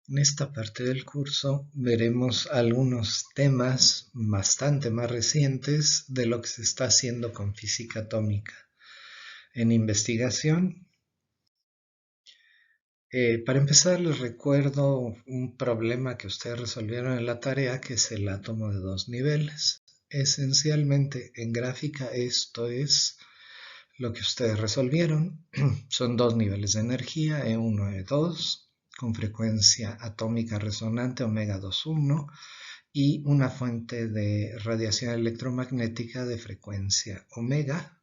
En esta parte del curso veremos algunos temas bastante más recientes de lo que se está haciendo con física atómica en investigación. Para empezar, les recuerdo un problema que ustedes resolvieron en la tarea, que es el átomo de dos niveles. Esencialmente, en gráfica, esto es lo que ustedes resolvieron. Son dos niveles de energía, E1 y E2, con frecuencia atómica resonante omega 21 y una fuente de radiación electromagnética de frecuencia omega,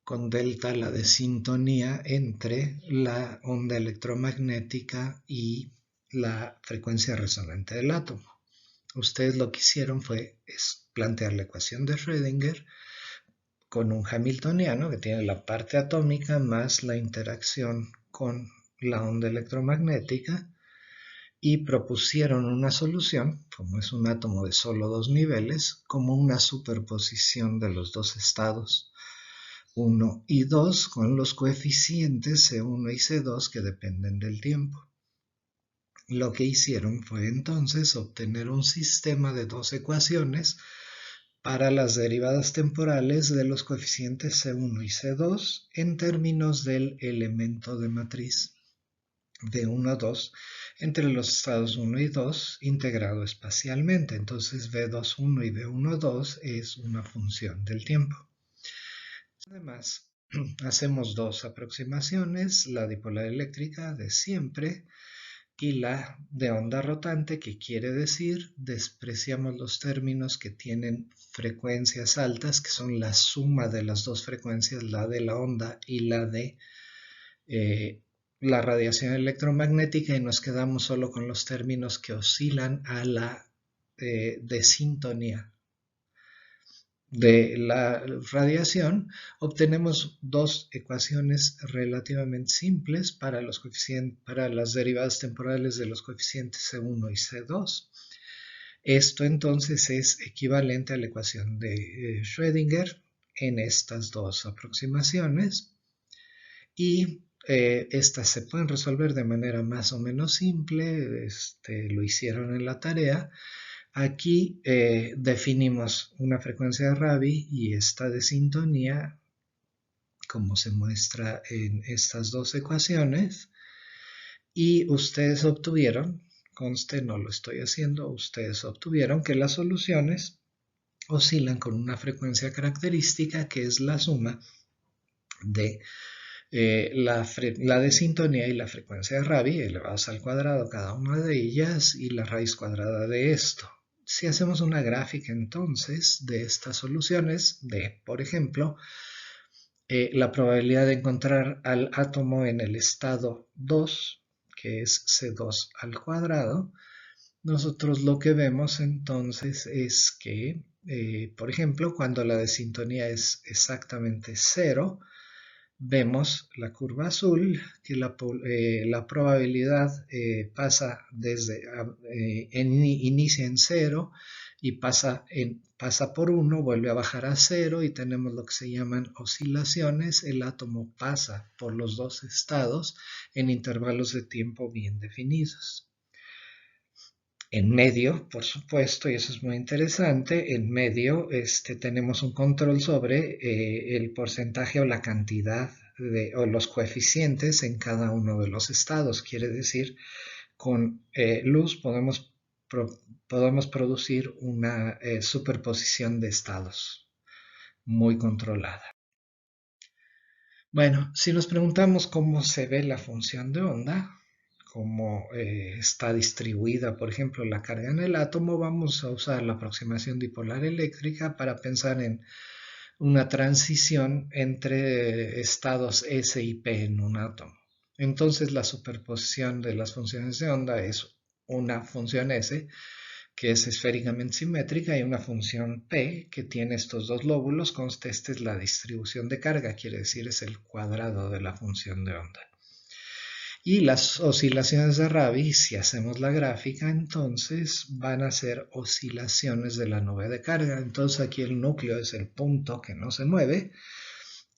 con delta la desintonía entre la onda electromagnética y la frecuencia resonante del átomo. Ustedes lo que hicieron fue plantear la ecuación de Schrödinger con un hamiltoniano que tiene la parte atómica más la interacción con la onda electromagnética, y propusieron una solución, como es un átomo de solo dos niveles, como una superposición de los dos estados 1 y 2 con los coeficientes C1 y C2 que dependen del tiempo. Lo que hicieron fue entonces obtener un sistema de dos ecuaciones para las derivadas temporales de los coeficientes C1 y C2 en términos del elemento de matriz V1, 2 entre los estados 1 y 2 integrado espacialmente. Entonces V2,1 y V1,2 es una función del tiempo. Además, hacemos dos aproximaciones, la dipolar eléctrica de siempre y la de onda rotante, que quiere decir despreciamos los términos que tienen frecuencias altas, que son la suma de las dos frecuencias, la de la onda y la de la radiación electromagnética, y nos quedamos solo con los términos que oscilan a la desintonía de la radiación. Obtenemos dos ecuaciones relativamente simples para las derivadas temporales de los coeficientes C1 y C2. Esto entonces es equivalente a la ecuación de Schrödinger en estas dos aproximaciones, y estas se pueden resolver de manera más o menos simple. Lo hicieron en la tarea. Aquí definimos una frecuencia de Rabi y esta de sintonía, como se muestra en estas dos ecuaciones, y ustedes obtuvieron, conste, no lo estoy haciendo, ustedes obtuvieron que las soluciones oscilan con una frecuencia característica que es la suma de la de sintonía y la frecuencia de Rabi elevados al cuadrado cada una de ellas y la raíz cuadrada de esto. Si hacemos una gráfica entonces de estas soluciones, por ejemplo, la probabilidad de encontrar al átomo en el estado 2, que es C2 al cuadrado, nosotros lo que vemos entonces es que, por ejemplo, cuando la desintonía es exactamente 0, vemos la curva azul, que la probabilidad pasa inicia en 0 y pasa por 1, vuelve a bajar a 0 y tenemos lo que se llaman oscilaciones. El átomo pasa por los dos estados en intervalos de tiempo bien definidos. En medio, por supuesto, y eso es muy interesante, en medio tenemos un control sobre el porcentaje o la cantidad o los coeficientes en cada uno de los estados. Quiere decir, con luz podemos producir una superposición de estados muy controlada. Bueno, si nos preguntamos cómo se ve la función de onda, cómo está distribuida, por ejemplo, la carga en el átomo, vamos a usar la aproximación dipolar eléctrica para pensar en una transición entre estados S y P en un átomo. Entonces, la superposición de las funciones de onda es una función S que es esféricamente simétrica y una función P que tiene estos dos lóbulos. Conste, esta es la distribución de carga, quiere decir es el cuadrado de la función de onda. Y las oscilaciones de Rabi, si hacemos la gráfica, entonces van a ser oscilaciones de la nube de carga. Entonces aquí el núcleo es el punto que no se mueve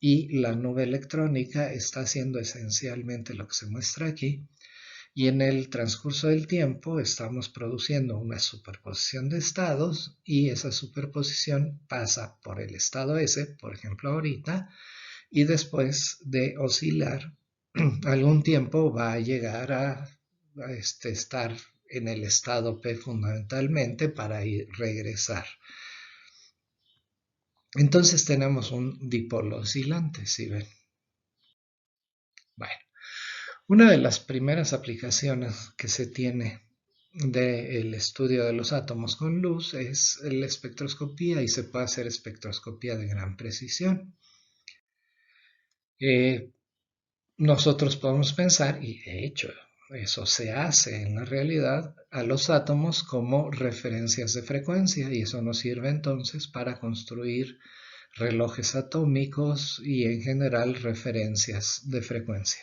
y la nube electrónica está haciendo esencialmente lo que se muestra aquí. Y en el transcurso del tiempo estamos produciendo una superposición de estados y esa superposición pasa por el estado S, por ejemplo ahorita, y después de oscilar algún tiempo va a llegar a estar en el estado P fundamentalmente para regresar. Entonces tenemos un dipolo oscilante, ¿sí ven? Bueno, una de las primeras aplicaciones que se tiene del estudio de los átomos con luz es la espectroscopía y se puede hacer espectroscopía de gran precisión. Nosotros podemos pensar, y de hecho eso se hace en la realidad, a los átomos como referencias de frecuencia y eso nos sirve entonces para construir relojes atómicos y en general referencias de frecuencia.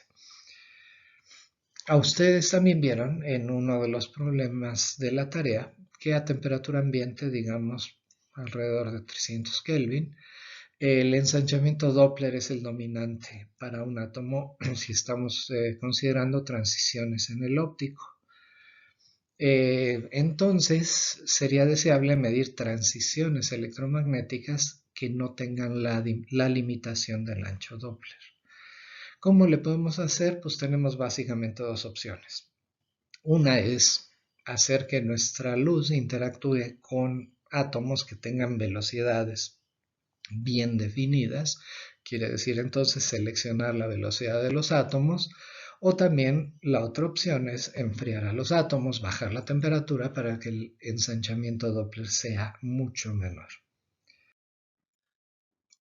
A ustedes también vieron en uno de los problemas de la tarea que a temperatura ambiente, digamos alrededor de 300 Kelvin, el ensanchamiento Doppler es el dominante para un átomo si estamos considerando transiciones en el óptico. Entonces sería deseable medir transiciones electromagnéticas que no tengan la limitación del ancho Doppler. ¿Cómo le podemos hacer? Pues tenemos básicamente dos opciones. Una es hacer que nuestra luz interactúe con átomos que tengan velocidades bien definidas, quiere decir entonces seleccionar la velocidad de los átomos, o también la otra opción es enfriar a los átomos, bajar la temperatura para que el ensanchamiento Doppler sea mucho menor.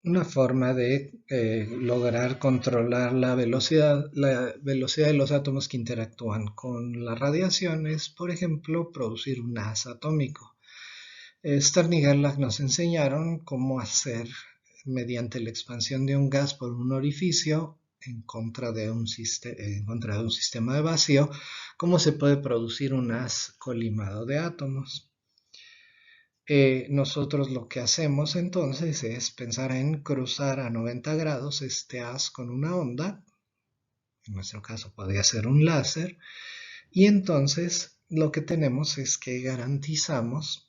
Una forma de lograr controlar la velocidad de los átomos que interactúan con la radiación es, por ejemplo, producir un haz atómico. Stern y Gerlach nos enseñaron cómo hacer mediante la expansión de un gas por un orificio en contra de un sistema de vacío, cómo se puede producir un haz colimado de átomos. Nosotros lo que hacemos entonces es pensar en cruzar a 90 grados este haz con una onda, en nuestro caso podría ser un láser, y entonces lo que tenemos es que garantizamos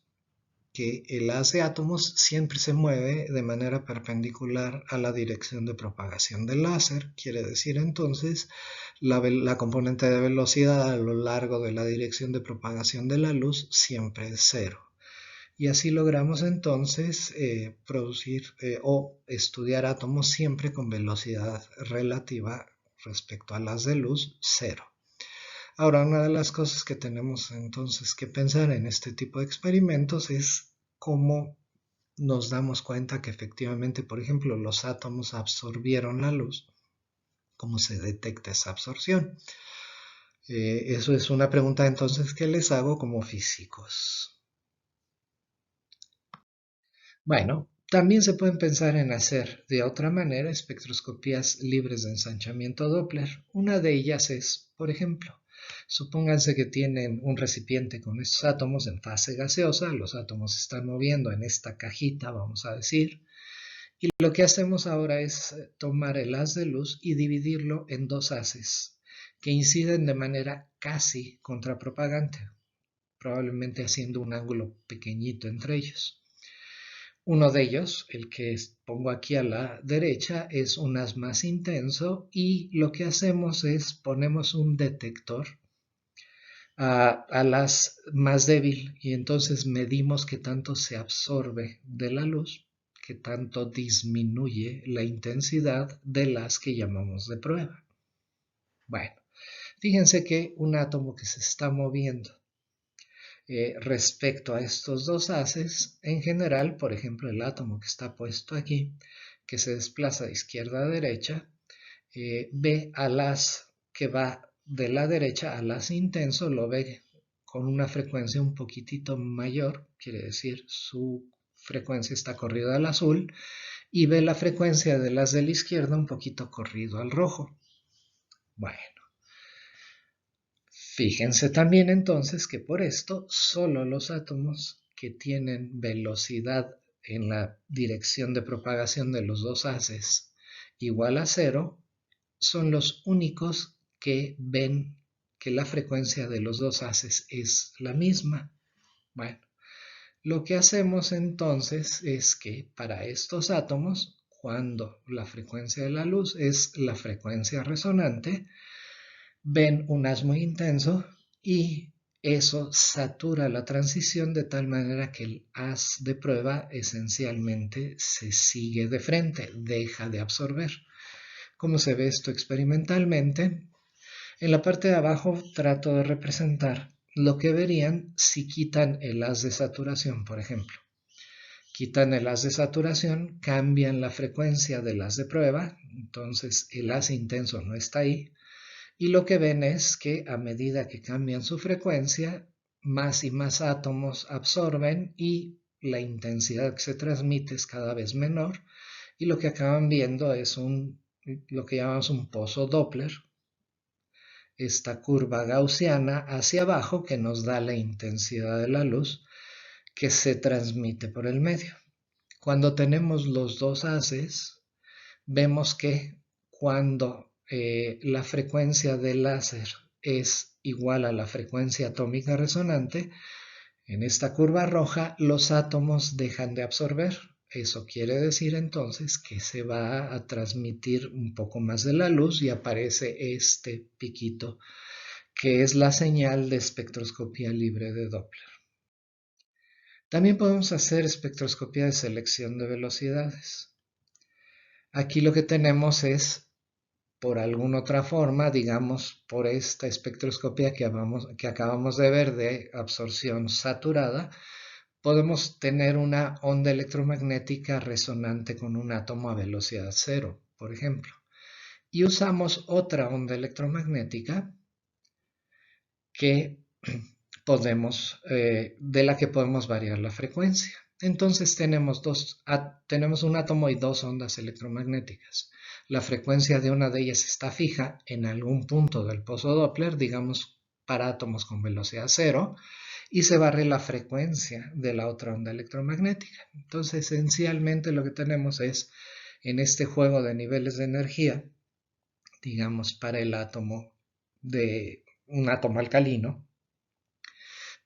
que el haz de átomos siempre se mueve de manera perpendicular a la dirección de propagación del láser. Quiere decir entonces la componente de velocidad a lo largo de la dirección de propagación de la luz siempre es cero. Y así logramos entonces producir o estudiar átomos siempre con velocidad relativa respecto a las de luz cero. Ahora, una de las cosas que tenemos entonces que pensar en este tipo de experimentos es cómo nos damos cuenta que efectivamente, por ejemplo, los átomos absorbieron la luz, cómo se detecta esa absorción. Eso es una pregunta entonces que les hago como físicos. Bueno, también se pueden pensar en hacer de otra manera espectroscopías libres de ensanchamiento Doppler. Una de ellas es, por ejemplo, supónganse que tienen un recipiente con estos átomos en fase gaseosa, los átomos se están moviendo en esta cajita, vamos a decir, y lo que hacemos ahora es tomar el haz de luz y dividirlo en dos haces que inciden de manera casi contrapropagante, probablemente haciendo un ángulo pequeñito entre ellos. Uno de ellos, el que pongo aquí a la derecha, es un haz más intenso y lo que hacemos es ponemos un detector al haz más débil y entonces medimos qué tanto se absorbe de la luz, qué tanto disminuye la intensidad del haz que llamamos de prueba. Bueno, fíjense que un átomo que se está moviendo respecto a estos dos haces, en general, por ejemplo, el átomo que está puesto aquí, que se desplaza de izquierda a derecha, ve al haz que va de la derecha al haz intenso, lo ve con una frecuencia un poquitito mayor, quiere decir su frecuencia está corrida al azul, y ve la frecuencia del haz de la izquierda un poquito corrido al rojo. Bueno, fíjense también entonces que por esto solo los átomos que tienen velocidad en la dirección de propagación de los dos haces igual a cero son los únicos que ven que la frecuencia de los dos haces es la misma. Bueno, lo que hacemos entonces es que para estos átomos, cuando la frecuencia de la luz es la frecuencia resonante, ven un haz muy intenso y eso satura la transición de tal manera que el haz de prueba esencialmente se sigue de frente, deja de absorber. ¿Cómo se ve esto experimentalmente? En la parte de abajo trato de representar lo que verían si quitan el haz de saturación, por ejemplo. Quitan el haz de saturación, cambian la frecuencia del haz de prueba, entonces el haz intenso no está ahí, y lo que ven es que a medida que cambian su frecuencia, más y más átomos absorben y la intensidad que se transmite es cada vez menor, y lo que acaban viendo es lo que llamamos un pozo Doppler, esta curva gaussiana hacia abajo que nos da la intensidad de la luz que se transmite por el medio. Cuando tenemos los dos haces, vemos que cuando la frecuencia del láser es igual a la frecuencia atómica resonante, en esta curva roja los átomos dejan de absorber. Eso quiere decir entonces que se va a transmitir un poco más de la luz y aparece este piquito que es la señal de espectroscopía libre de Doppler. También podemos hacer espectroscopía de selección de velocidades. Aquí lo que tenemos es, por alguna otra forma, digamos, por esta espectroscopía que acabamos de ver de absorción saturada, podemos tener una onda electromagnética resonante con un átomo a velocidad cero, por ejemplo. Y usamos otra onda electromagnética que de la que podemos variar la frecuencia. Entonces tenemos un átomo y dos ondas electromagnéticas. La frecuencia de una de ellas está fija en algún punto del pozo Doppler, digamos para átomos con velocidad cero, y se barre la frecuencia de la otra onda electromagnética. Entonces, esencialmente lo que tenemos es, en este juego de niveles de energía, digamos para el átomo de un átomo alcalino,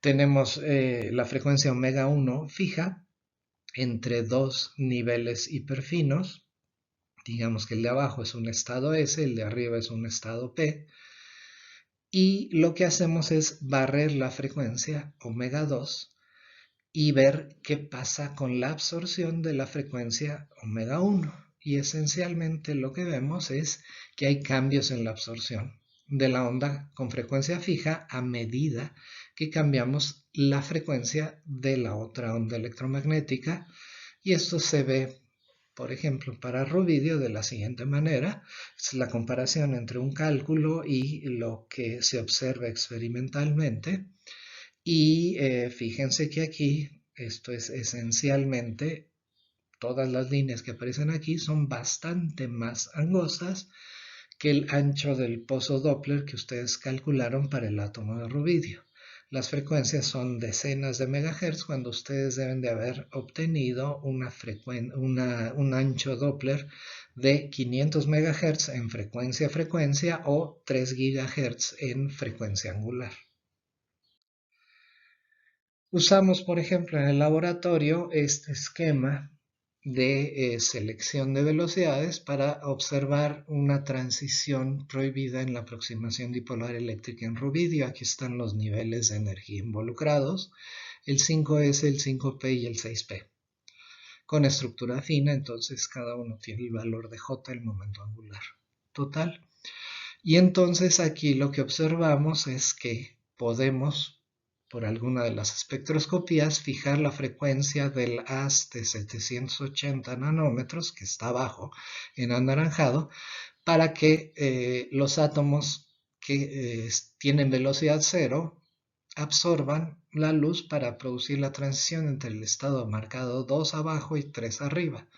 tenemos la frecuencia omega 1 fija entre dos niveles hiperfinos. Digamos que el de abajo es un estado S, el de arriba es un estado P. Y lo que hacemos es barrer la frecuencia omega 2 y ver qué pasa con la absorción de la frecuencia omega 1. Y esencialmente lo que vemos es que hay cambios en la absorción de la onda con frecuencia fija a medida que cambiamos la frecuencia de la otra onda electromagnética, y esto se ve, por ejemplo, para rubidio de la siguiente manera. Es la comparación entre un cálculo y lo que se observa experimentalmente, y fíjense que aquí esto es esencialmente, todas las líneas que aparecen aquí son bastante más angostas que el ancho del pozo Doppler que ustedes calcularon para el átomo de rubidio. Las frecuencias son decenas de megahertz cuando ustedes deben de haber obtenido un ancho Doppler de 500 megahertz en frecuencia o 3 gigahertz en frecuencia angular. Usamos, por ejemplo, en el laboratorio este esquema de selección de velocidades para observar una transición prohibida en la aproximación dipolar eléctrica en rubidio. Aquí están los niveles de energía involucrados, el 5S, el 5P y el 6P. Con estructura fina, entonces cada uno tiene el valor de J, el momento angular total. Y entonces aquí lo que observamos es que podemos, por alguna de las espectroscopías, fijar la frecuencia del haz de 780 nanómetros, que está abajo en anaranjado, para que los átomos que tienen velocidad cero absorban la luz para producir la transición entre el estado marcado 2 abajo y 3 arriba.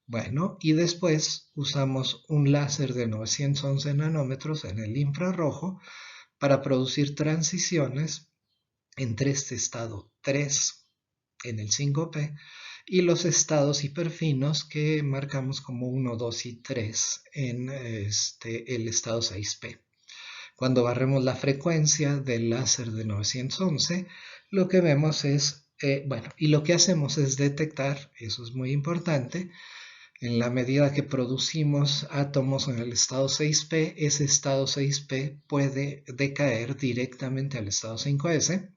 Bueno, y después usamos un láser de 911 nanómetros en el infrarrojo para producir transiciones entre este estado 3 en el 5P y los estados hiperfinos que marcamos como 1, 2 y 3 en el estado 6P. Cuando barremos la frecuencia del láser de 911, lo que vemos es, y lo que hacemos es detectar, eso es muy importante, en la medida que producimos átomos en el estado 6p, ese estado 6p puede decaer directamente al estado 5s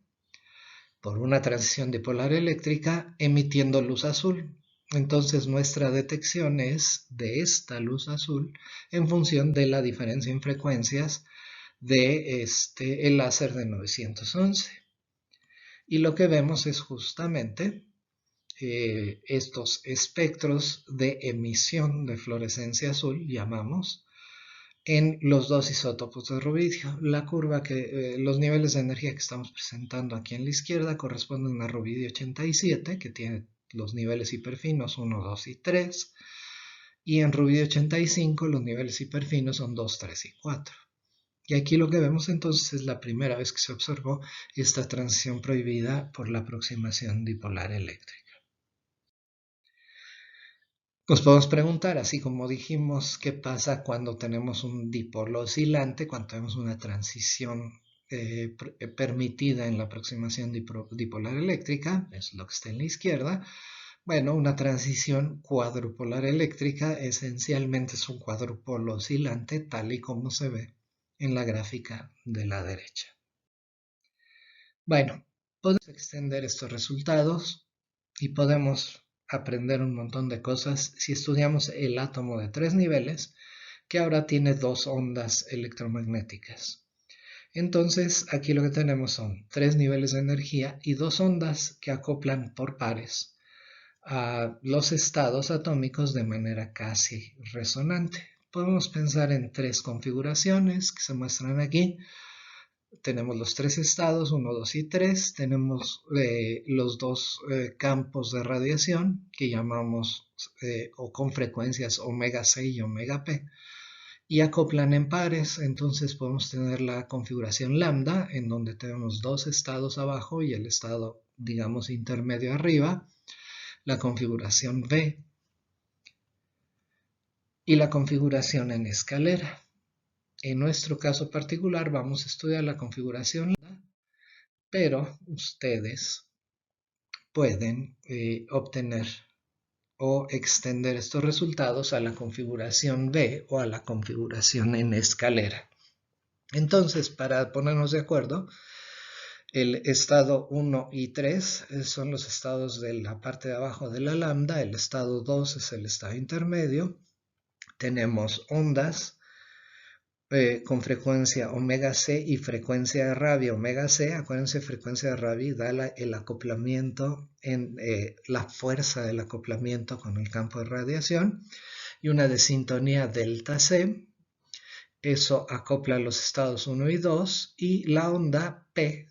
por una transición dipolar eléctrica emitiendo luz azul. Entonces nuestra detección es de esta luz azul en función de la diferencia en frecuencias de el láser de 911. Y lo que vemos es justamente estos espectros de emisión de fluorescencia azul, llamamos, en los dos isótopos de rubidio. La curva los niveles de energía que estamos presentando aquí en la izquierda corresponden a rubidio 87, que tiene los niveles hiperfinos 1, 2 y 3, y en rubidio 85 los niveles hiperfinos son 2, 3 y 4. Y aquí lo que vemos entonces es la primera vez que se observó esta transición prohibida por la aproximación dipolar eléctrica. Nos podemos preguntar, así como dijimos, qué pasa cuando tenemos un dipolo oscilante, cuando tenemos una transición permitida en la aproximación dipolar eléctrica, eso es lo que está en la izquierda. Bueno, una transición cuadrupolar eléctrica esencialmente es un cuadrupolo oscilante, tal y como se ve en la gráfica de la derecha. Bueno, podemos extender estos resultados y podemos aprender un montón de cosas si estudiamos el átomo de 3 niveles, que ahora tiene 2 ondas electromagnéticas. Entonces, aquí lo que tenemos son 3 niveles de energía y 2 ondas que acoplan por pares a los estados atómicos de manera casi resonante. Podemos pensar en 3 configuraciones que se muestran aquí. Tenemos los 3 estados, 1, 2 y 3. Tenemos los 2 campos de radiación que llamamos o con frecuencias omega C y omega P. Y acoplan en pares, entonces podemos tener la configuración lambda, en donde tenemos 2 estados abajo y el estado, digamos, intermedio arriba. La configuración V y la configuración en escalera. En nuestro caso particular vamos a estudiar la configuración, pero ustedes pueden obtener o extender estos resultados a la configuración B o a la configuración en escalera. Entonces, para ponernos de acuerdo, el estado 1 y 3 son los estados de la parte de abajo de la lambda, el estado 2 es el estado intermedio. Tenemos ondas con frecuencia omega C y frecuencia de Rabi omega C. Acuérdense, frecuencia de Rabi da el acoplamiento, la fuerza del acoplamiento con el campo de radiación, y una desintonía delta C. Eso acopla los estados 1 y 2, y la onda P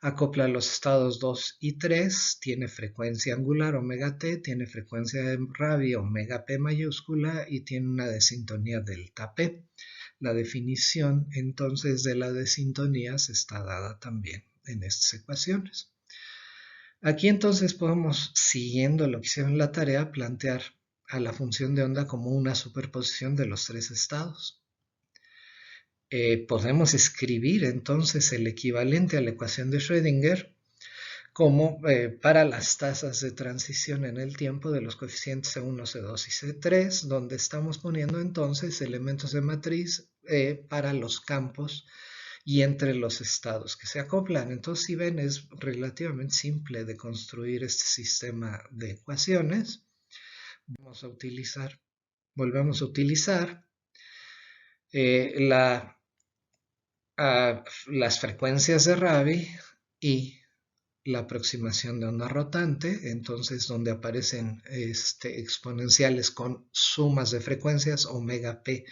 acopla los estados 2 y 3, tiene frecuencia angular omega T, tiene frecuencia de Rabi omega P mayúscula y tiene una desintonía delta P. La definición entonces de la desintonías está dada también en estas ecuaciones. Aquí entonces podemos, siguiendo lo que hicieron en la tarea, plantear a la función de onda como una superposición de los 3 estados. Podemos escribir entonces el equivalente a la ecuación de Schrödinger como para las tasas de transición en el tiempo de los coeficientes C1, C2 y C3, donde estamos poniendo entonces elementos de matriz para los campos y entre los estados que se acoplan. Entonces, si ven, es relativamente simple de construir este sistema de ecuaciones. Volvemos a utilizar las frecuencias de Rabi y la aproximación de onda rotante, entonces donde aparecen exponenciales con sumas de frecuencias, omega P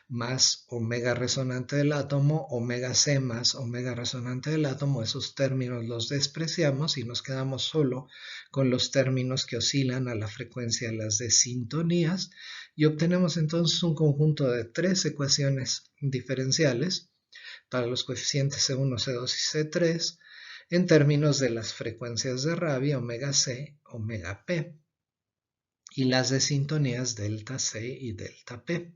más omega resonante del átomo, omega C más omega resonante del átomo. Esos términos los despreciamos y nos quedamos solo con los términos que oscilan a la frecuencia de las desintonías, y obtenemos entonces un conjunto de 3 ecuaciones diferenciales para los coeficientes C1, C2 y C3 en términos de las frecuencias de Rabi, omega C, omega P, y las desintonías delta C y delta P.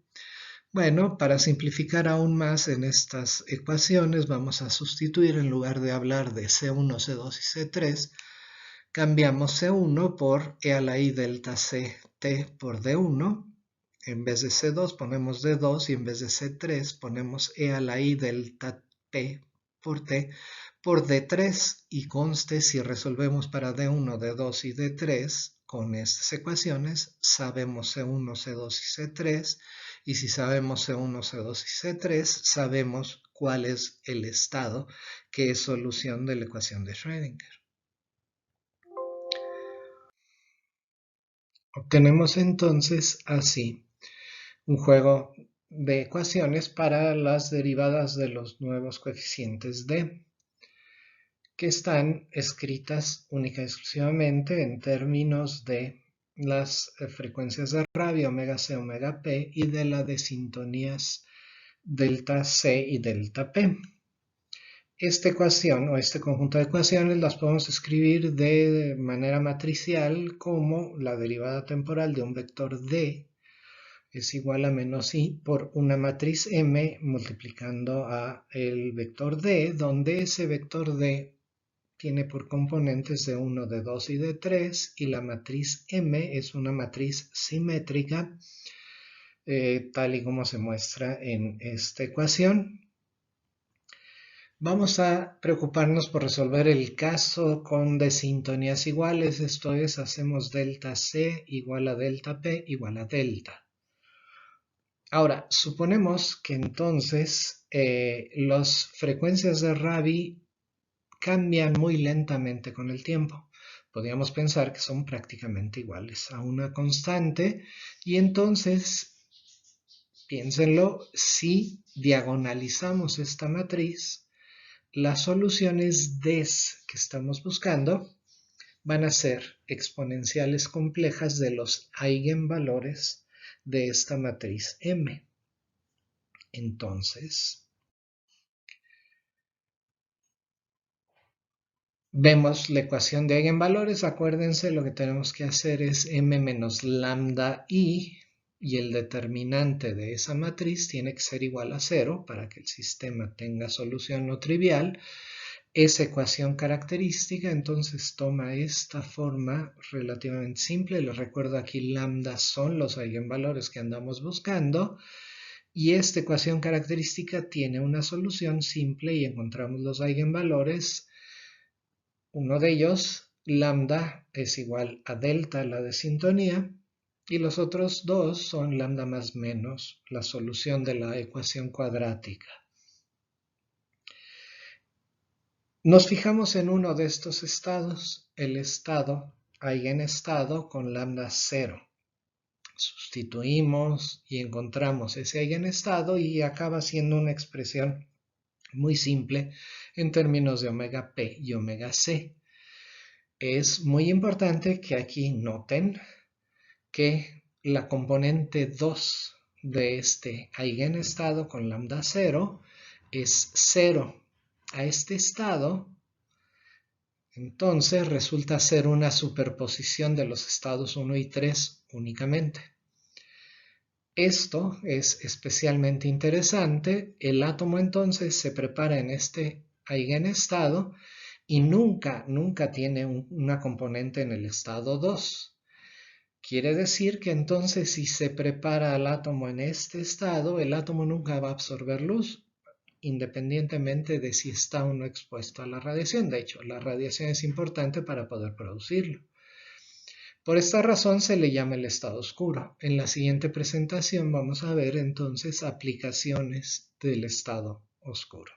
Bueno, para simplificar aún más en estas ecuaciones, vamos a sustituir en lugar de hablar de C1, C2 y C3, cambiamos C1 por E a la I delta C T por D1. En vez de C2 ponemos D2 y en vez de C3 ponemos E a la I delta P por T por D3. Y conste, si resolvemos para D1, D2 y D3 con estas ecuaciones, sabemos C1, C2 y C3. Y si sabemos C1, C2 y C3, sabemos cuál es el estado que es solución de la ecuación de Schrödinger. Obtenemos entonces así un juego de ecuaciones para las derivadas de los nuevos coeficientes D, que están escritas única y exclusivamente en términos de las frecuencias de Rabi, omega C, omega P, y de la de sintonías delta C y delta P. Esta ecuación o este conjunto de ecuaciones las podemos escribir de manera matricial como la derivada temporal de un vector D es igual a menos I por una matriz M multiplicando a el vector D, donde ese vector D tiene por componentes de 1, de 2 y de 3, y la matriz M es una matriz simétrica, tal y como se muestra en esta ecuación. Vamos a preocuparnos por resolver el caso con desintonías iguales, esto es, hacemos delta C igual a delta P igual a delta. Ahora, suponemos que entonces las frecuencias de Rabi cambian muy lentamente con el tiempo. Podríamos pensar que son prácticamente iguales a una constante y entonces, piénsenlo, si diagonalizamos esta matriz, las soluciones D que estamos buscando van a ser exponenciales complejas de los eigenvalores de esta matriz M. Entonces, vemos la ecuación de eigenvalores. Acuérdense, lo que tenemos que hacer es M menos lambda I, y el determinante de esa matriz tiene que ser igual a 0 para que el sistema tenga solución no trivial. Esa ecuación característica entonces toma esta forma relativamente simple. Les recuerdo, aquí lambda son los eigenvalores que andamos buscando, y esta ecuación característica tiene una solución simple y encontramos los eigenvalores. Uno de ellos, lambda, es igual a delta, la de sintonía, y los otros dos son lambda más menos, la solución de la ecuación cuadrática. Nos fijamos en uno de estos estados, el estado eigenestado con lambda 0. Sustituimos y encontramos ese eigenestado y acaba siendo una expresión muy simple en términos de omega P y omega C. Es muy importante que aquí noten que la componente 2 de este eigenestado con lambda 0 es 0. A este estado, entonces, resulta ser una superposición de los estados 1 y 3 únicamente. Esto es especialmente interesante. El átomo entonces se prepara en este eigenestado y nunca tiene una componente en el estado 2. Quiere decir que entonces, si se prepara al átomo en este estado, el átomo nunca va a absorber luz, independientemente de si está o no expuesto a la radiación. De hecho, la radiación es importante para poder producirlo. Por esta razón se le llama el estado oscuro. En la siguiente presentación vamos a ver entonces aplicaciones del estado oscuro.